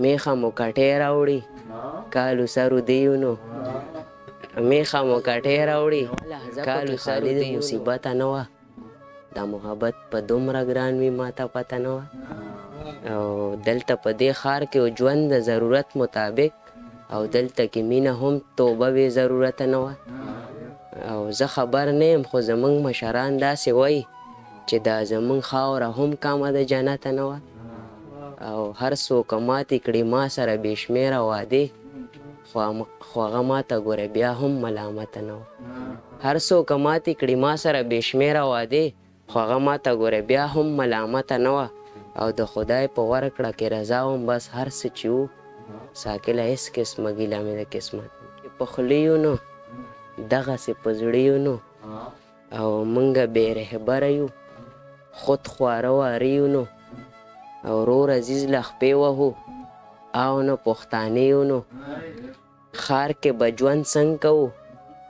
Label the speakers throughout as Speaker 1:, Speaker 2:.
Speaker 1: میخه مو کټې راوړي کالو سرو دیونو میخه مو کټې راوړي کالو سرو د مصیبته نه وه دا محبت په دومره ګران وي ما ته پته نه وه او دلته په دې ښار کې ژوند د ضرورت مطابق او دلته کې مینه هم توبه بې ضرورته نه وه او زه خبر نه یم خو زمونږ مشران داسې وایي چې دا زمونږ خاوره هم کمه د جنته نه وه او هر څوک ماتې کړي ما سره بې شمېره وعدې خو هغه ماته ګوره بیا هم ملامته نه وه هر څوک ماتې کړي ما سره بې شمېره وعدې خو هغه ماته ګوره بیا هم ملامته نه وه او د خدای په ورکړه کې رضا وم بس هر څه چې وو ساکله هېڅ قسمه ګیله مې د قسمت په خولې یو نو دغسې په زړه یو نو او مونږ بې رهبره یو خود خواره واره یو نو او رور عزیز له خپې وهو او نه پښتانه یو نو ښار کې به ژوند څنګه کوو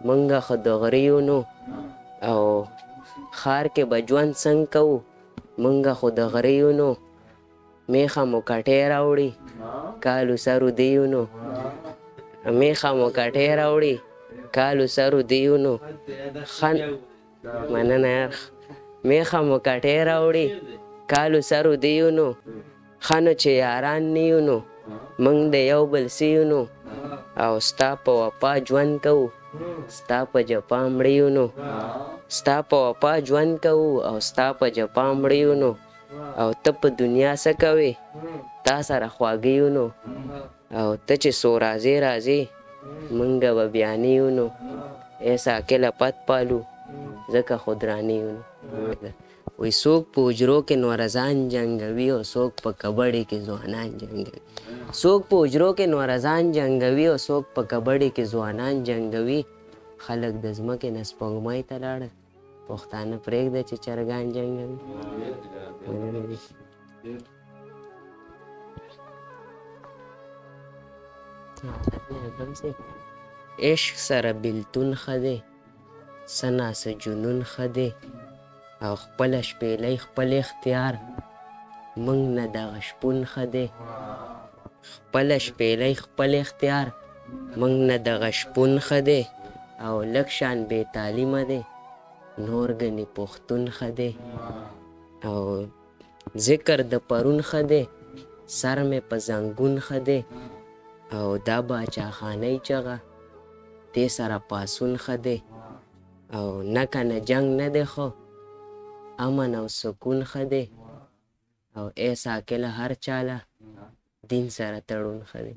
Speaker 1: مونږ خو د غره یو نو او ښار کې به ژوند څنګه کوو مونږ خو د غره یو نو میخه مو کټې راوړي کالو سرو دیو نو میخه مو کټې راوړي کالو سرو دیو نو مننه یار میخه مو کټې راوړي کالو سرو دیو نو ښه نو چې یاران نه یو نو مونږ د یو بل سیو نو او ستا په وفا ژوند کوو ستا په جفا مړه یو نو ستا په وفا ژوند کوو او ستا په جفا مړه یو نو او ته په دنیا څه کوې تا سره خواږه یو نو او ته چې څو راځې راځې مونږ به بیا نه یو نو ای ساکله پت پالو ځکه خودرانه یو نو وی څوک په حجرو کې نورزان جنګوي او څوک په کبړې کې ځوانان جنګوي څوک په حجرو کې نورزان جنګوي او څوک په کبړې کې ځوانان جنګوي خلک د ځمکې نه سپوږمۍ ته لاړل پښتانه پرېږده چې چرګان جنګوي عشق سره بېلتون ښه دی څه ناسه جنون ښه دی او خپله شپېلۍ خپل اختیار موږ نه دغه شپون ښه دی خپله شپېلۍ خپل اختیار موږ نه دغه شپون ښه دی او لږ شان بې تعلیمه دی نور ګنې پښتون ښه دی او ذکر د پرون ښه دی سر مې په زنګون ښه دی او دا باچاخانۍ چغه دې سره پاسون ښه دی او نه کنه جنګ نه دی خو امن او سکون ښه دی او ای ساکله هر چاله دین سره تړون ښه دی